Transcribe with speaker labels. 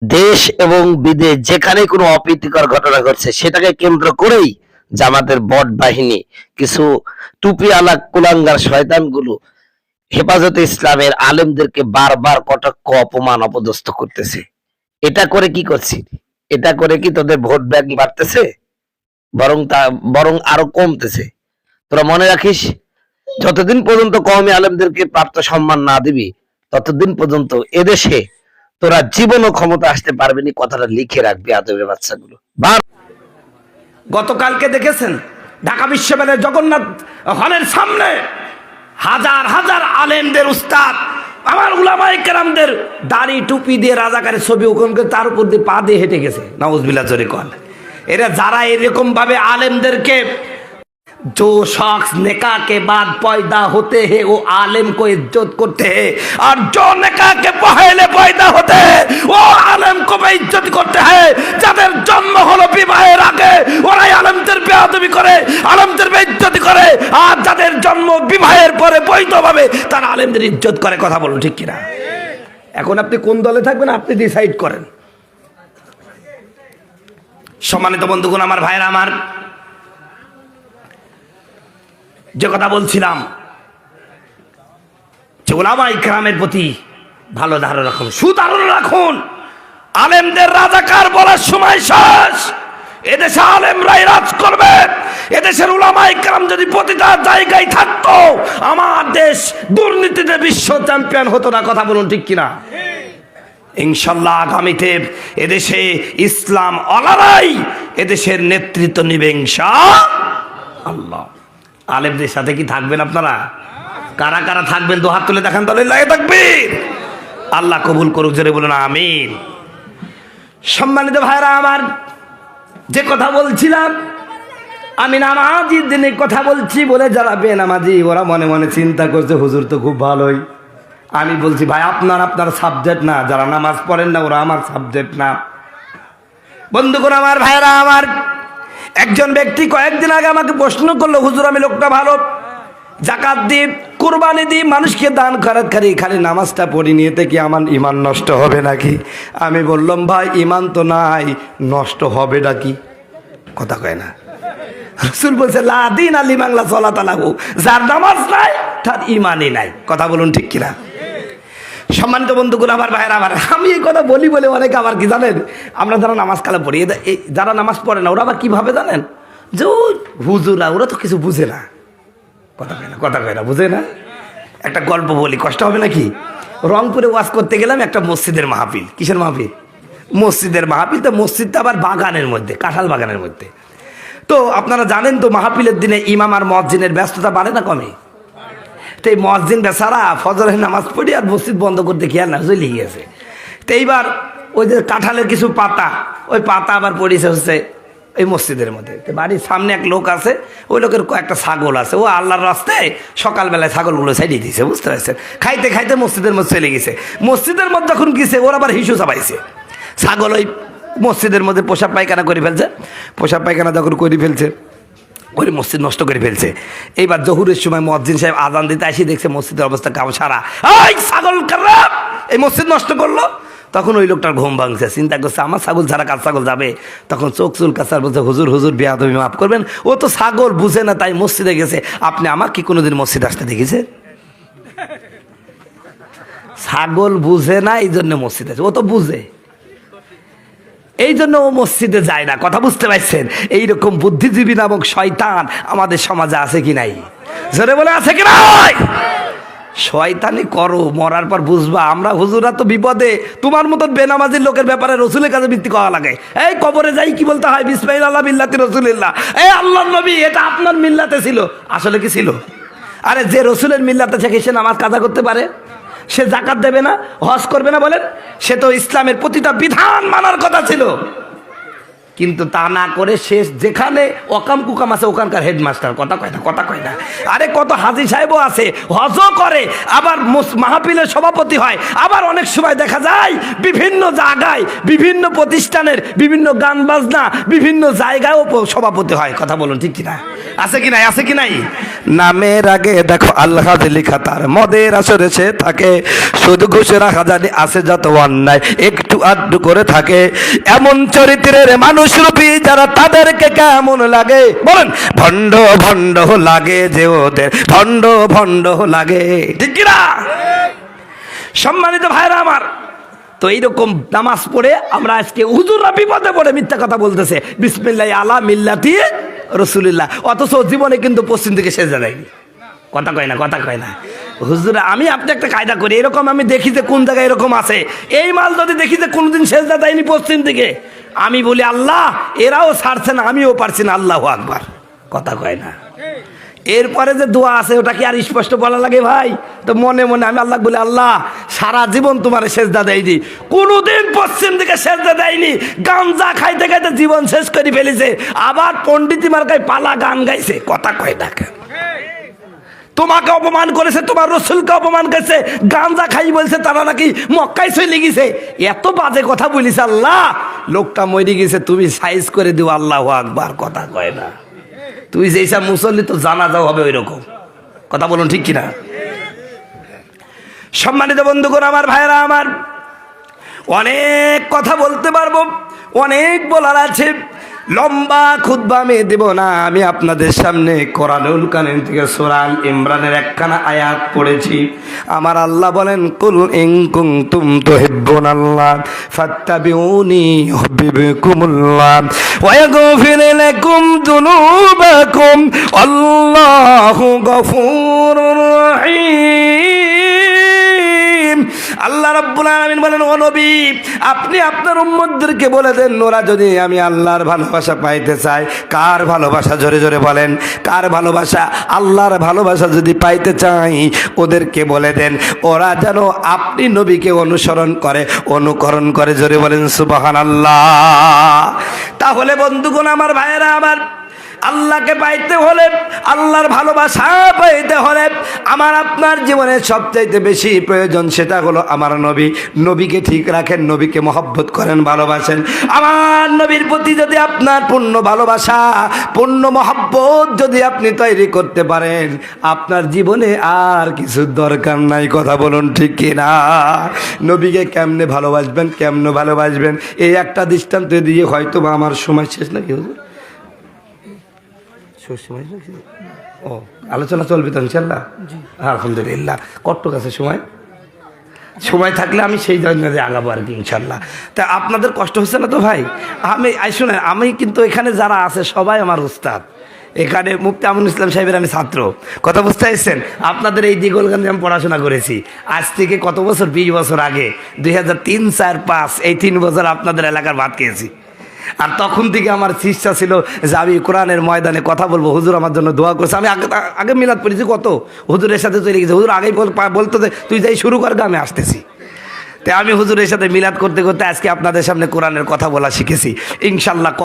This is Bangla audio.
Speaker 1: দেশ এবং বিদেশ যেখানে কোনো অপ্রীতিকর ঘটনা ঘটছে সেটাকে কেন্দ্র করেই জামাতের বট বাহিনী কিছু টুপিওয়ালা কুলাঙ্গার শয়তানগুলো হেফাজতে ইসলামের আলেমদেরকে বারবার কটাক্ষ অপমান অপদস্থ করতেছে। এটা করে কি করছি? এটা করে কি তোদের ভোট ব্যাংক বাড়তেছে? বরং আরো কমতেছে। তোরা মনে রাখিস, যতদিন পর্যন্ত কওমি আলেমদেরকে প্রাপ্ত সম্মান না দিবি ততদিন পর্যন্ত এদেশে তোরা জীবনও ক্ষমতা আসতে পারবি না। কথাটা লিখে রাখবি আদবের বাচ্চাগুলো।
Speaker 2: গতকালকে দেখেছেন ঢাকা বিশ্ববিদ্যালয়ের জগন্নাথ হলের সামনে হাজার হাজার আলেমদের উস্তাদ আমার উলামায়ে কেরামদের দাড়ি টুপি দিয়ে রাজাকারের ছবি ওখানকে তার উপর দিয়ে পা দিয়ে হেঁটে গেছে। নাউজুবিল্লাহ জোরে কন। এরা যারা এরকম ভাবে আলেমদেরকে जो शख्स निकाह के बाद पैदा होते हैं वो आलिम को इज्जत करते हैं और जो निकाह के पहले पैदा होते हैं वो आलिम को बेइज्जत करते हैं। যাদের জন্ম হলো বিবাহের আগে ওরাই আলেমদের বেয়াদবি করে, আলেমদের বেইজ্জতি করে, আর যাদের জন্ম বিবাহের পরে বৈধভাবে তারা আলেমদের ইজ্জত করে। কথা বলুন ঠিক কিনা? এখন আপনি কোন দলে থাকবেন আপনি ডিসাইড করেন। সম্মানিত বন্ধুগণ, আমার ভাইরা, আমার যে কথা বলছিলাম যে উলামায়ে কেরামের প্রতি ভালো ধারণা রাখুন, সুধারণা রাখুন। আলেমদের রাজাকার বলার সময় শেষ। এদেশে আলেমরাই রাজ করবে। এদেশের উলামায়ে কেরাম যদি প্রতিটা জায়গায় থাকতো আমার দেশ দুর্নীতিতে বিশ্ব চ্যাম্পিয়ন হতো না। কথা বলুন ঠিক কিনা? ইনশাল্লাহ আগামীতে এদেশে ইসলাম ওলামাই এদেশের নেতৃত্ব নিবে ইনশাআল্লাহ। আলেমদের সাথে কি থাকবেন আপনারা? কারা কারা থাকবেন দু হাত তুলে দেখান তাহলে লাগে থাকবেন। আল্লাহ কবুল করুক, জোরে বলুন আমিন। সম্মানিত ভাইরা আমার, যে কথা বলছিলাম আমি নামাজির দিনে কথা বলছি বলে যারা বেনামাজি ওরা মনে মনে চিন্তা করছে হুজুর তো খুব ভালোই। আমি বলছি ভাই আপনার সাবজেক্ট না, যারা নামাজ পড়েন না ওরা আমার সাবজেক্ট না। বন্ধুগণ আমার, ভাইরা আমার, একজন ব্যক্তি কয়েকদিন আগে আমাকে প্রশ্ন করলো হুজুর আমি লোকটা ভালো, যাকাত দিই, কুরবানি দিই, মানুষকে দান খয়রাত করি, খালি নামাজটা পড়ি নিয়ে কি আমার ইমান নষ্ট হবে নাকি? আমি বললাম ভাই ইমান তো নাই, নষ্ট হবে নাকি? কথা কয় না। রাসূল বলছে লা দিন আলি মাংলা সালাত আলাহু, যার নামাজ নাই তার ইমানই নাই। কথা বলুন ঠিক কিনা? সম্মানিত বন্ধুগুলো আমার, ভাইরা আমার, আমি এই কথা বলি বলে অনেকে আবার কি জানেন, আমরা যারা নামাজ কালে পড়ি, যারা নামাজ পড়ে না ওরা আবার কীভাবে জানেন যে হুজুরা ওরা তো কিছু বুঝে না। কথা কয় না, বুঝে না। একটা গল্প বলি, কষ্ট হবে নাকি? রংপুরে ওয়াজ করতে গেলাম একটা মসজিদের মাহফিল। কিসের মাহফিল? মসজিদের মাহফিল। তো মসজিদটা আবার বাগানের মধ্যে, কাঁঠাল বাগানের মধ্যে। তো আপনারা জানেন তো মাহফিলের দিনে ইমাম আর মুয়াজ্জিনের ব্যস্ততা বাড়ে না কমে? তো এই মুয়াজ্জিন বেচারা ফজরের নামাজ পড়ি আর মসজিদ বন্ধ করতে খেয়াল না চলে গিয়েছে। তো এইবার ওই যে কাঁঠালের কিছু পাতা, ওই পাতা আবার পড়েছে হচ্ছে এই মসজিদের মধ্যে। তো বাড়ির সামনে এক লোক আছে, ওই লোকের কয়েকটা ছাগল আছে, ও আল্লাহর রাস্তায় সকালবেলায় ছাগলগুলো ছাড়িয়ে দিয়েছে, বুঝতে পারছেন? খাইতে খাইতে মসজিদের মধ্যে চলে গেছে। মসজিদের মধ্যে যখন গেছে ওর আবার হিসু চাপাইছে। ছাগল ওই মসজিদের মধ্যে পোশাক পায়খানা করে ফেলছে। পোশাক পায়খানা যখন করে ফেলছে ওই মসজিদ নষ্ট করে ফেলছে। এইবার জহুরের সময় মুয়াজ্জিন সাহেব আজান দিতে আসি দেখছে মসজিদের অবস্থা কাম সারা, এই ছাগল খারাপ, এই মসজিদ নষ্ট করলো। তখন ওই লোকটার ঘুম ভাঙছে, চিন্তা করছে আমার ছাগল ছাড়া কার ছাগল যাবে। তখন চোখ চুল কাছার বলছে হুজুর হুজুর বেয়াদবি মাফ করবেন, ও তো ছাগল বুঝে না তাই মসজিদে গেছে। আপনি আমার কি কোনোদিন মসজিদ আসতে দেখেছেন? ছাগল বুঝে না এই জন্য মসজিদে, ও তো বুঝে এই জন্য ও মসজিদে যায় না। কথা বুঝতে পারছেন? এইরকম বুদ্ধিজীবী নামক শয়তান আমাদের সমাজে আছে কি নাই? জোরে বলে আছে কি নাই? শয়তানি করো, মরার পর বুঝবা। আমরা হুজুরা তো বিপদে, তোমার মতন বেনামাজির লোকের ব্যাপারে রসুলের কাছে ভিত্তি করা লাগে। এই কবরে যাই কি বলতে হয়? বিসমিল্লাহ মিল্লাতি রাসূলিল্লাহ। এই আল্লাহর নবী এটা আপনার মিল্লাতে ছিল। আসলে কি ছিল? আরে যে রসুলের মিল্লাতে থেকে সে নামাজ কাজা করতে পারে, সে যাকাত দেবে না, হজ করবে না বলেন? সে তো ইসলামের প্রতিটা বিধান মানার কথা ছিল। কিন্তু তা না করে শেষ যেখানে অকাম কুকাম আছে ওখানকার হেডমাস্টার। কথা কয় না। আরে কত হাজি সাহেবও আছে, হজও করে, আবার মাহফিলের সভাপতি হয়, আবার অনেক সময় দেখা যায় বিভিন্ন জায়গায় বিভিন্ন প্রতিষ্ঠানের বিভিন্ন গান বাজনা বিভিন্ন জায়গায়ও সভাপতি হয়। কথা বলুন ঠিক কিনা? আছে কি নাই? নামের আগে দেখো আল্লাহ লেখা, তার মদের আসরে সে থাকে, শুধু ঘুষের হাজারি আছে যত অন্যায় একটু আধটু করে থাকে। এমন চরিত্রের মানুষ রূপী যারা, তাদেরকে কেমন লাগে বলেন? ভণ্ড ভণ্ড লাগে যে ওদের, ভণ্ড লাগে, ঠিক কিনা? সম্মানিত ভাইরা আমার, তো এইরকম নামাজ পড়ে আমরা আজকে হুজুররা বিপদে পড়ে মিথ্যা কথা বলতেছে, বিসমিল্লাহ আলা মিল্লাতি রাসূলিল্লাহ, অথচ জীবনে কিন্তু পশ্চিম দিকে সেজদা দেয়নি। কথা কয় না হুজুর। আমি আপনি একটা কায়দা করি, এরকম আমি দেখি যে কোন জায়গায় এরকম আছে, এই মাল যদি দেখি যে কোনোদিন সেজদা দেয়নি পশ্চিম দিকে, আমি বলি আল্লাহ এরাও ছাড়ছে না, আমিও পারছি না, আল্লাহু আকবার। কথা কয় না। এরপরে যে দোয়া আছে ওটা কি আর স্পষ্ট বলা লাগে ভাই? তো মনে মনে আমি আল্লাহ বলি, আল্লাহ সারা জীবন তোমার সেজদা দেয়নি, কোনোদিন পশ্চিম দিকে সেজদা দেয়নি, গাঞ্জা খাইতে খাইতে জীবন শেষ করে ফেলেছে, আবার পণ্ডিতি মার্কায় পালা গান গাইছে। কথা কয় না কেন? তোমাকে অপমান করেছে, তোমার রসুলকে অপমান করেছে, গাঞ্জা খাই বলছে তারা নাকি মক্কায় চলে গেছে, এত বাজে কথা বলিস আল্লাহ, লোকটা মরে গেছে, তুমি সাইজ করে দিও, আল্লাহু আকবার। কথা কয় না। তুই যেসব মুসল্লি তো জানাজাও হবে ওই রকম। কথা বলুন ঠিক কিনা? সম্মানিত বন্ধুগণ আমার, ভাইরা আমার, অনেক কথা বলতে পারবো, অনেক বলার আছে, লম্বা খুতবা আমি দেব না। আমি আপনাদের সামনে কোরআনুল কারীম থেকে সূরা আল ইমরানের একখানা আয়াত পড়েছি। আমার আল্লাহ বলেন, কুল ইন কুনতুম তুহিব্বুনাল্লাহ ফাত্তাবিউনি ইউহিব্বুকুমুল্লাহ ওয়া ইয়াগফির লাকুম যুনুবাকুম আল্লাহু গফুরুর রহিম। আল্লাহ রাব্বুল আলামিন বলেন, ও নবী আপনি আপনার উম্মতদেরকে বলে দেন, ওরা যদি আমি আল্লাহর ভালোবাসা পাইতে চায়, কার ভালোবাসা? জোরে জোরে বলেন, কার ভালোবাসা? আল্লাহর ভালোবাসা যদি পাইতে চাই, ওদেরকে বলে দেন ওরা যেন আপনি নবীকে অনুসরণ করে, অনুকরণ করে। জোরে বলেন সুবহানাল্লাহ। তাহলে বন্ধুগণ আমার, ভাইয়েরা আমার, আল্লাহকে পাইতে হলে, আল্লাহর ভালোবাসা পাইতে হলে আমার আপনার জীবনে সবচাইতে বেশি প্রয়োজন সেটা হলো আমার নবী। নবীকে ঠিক রাখেন, নবীকে মহব্বত করেন, ভালোবাসেন। আমার নবীর প্রতি যদি আপনার পূর্ণ ভালোবাসা, পূর্ণ মহব্বত যদি আপনি তৈরি করতে পারেন, আপনার জীবনে আর কিছু দরকার নাই। কথা বলুন ঠিক কিনা? নবীকে কেমনে ভালোবাসবেন, এই একটা দৃষ্টান্ত দিয়ে হয়তো বা আমার সময় শেষ নাকি হুজুর? ও আলোচনা চলবে তো ইনশাল্লাহ? আলহামদুলিল্লাহ। কতটুক আছে সময় থাকলে আমি সেই জন্য আগাবো আর কি ইনশাল্লাহ। তা আপনাদের কষ্ট হচ্ছে না তো ভাই? শুনেন, আমি কিন্তু এখানে যারা আছে সবাই আমার উস্তাদ। এখানে মুফতি আমিনুল ইসলাম সাহেবের আমি ছাত্র। কথা বুঝতে পারছেন? আপনাদের এই দিগলগঞ্জে আমি পড়াশোনা করেছি আজ থেকে কত বছর, 20 বছর আগে, 2003, 4, 5 এই 3 বছর আপনাদের এলাকার ভাত খেয়েছি। আর তখন থেকে আমার চেষ্টা ছিল যে আমি কোরআনের ময়দানে কথা বলবো। হুজুর আমার জন্য দোয়া করছে। আমি আগে মিলাদ পড়েছি, কত হুজুরের সাথে চলে গেছে। হুজুর আগেই বলতো যে তুই যাই শুরু কর, আমি আসতেছি। তাই আমি হুজুরের সাথে মিলাদ করতে করতে আজকে আপনাদের সামনে কোরআনের কথা বলা শিখেছি ইনশাল্লাহ।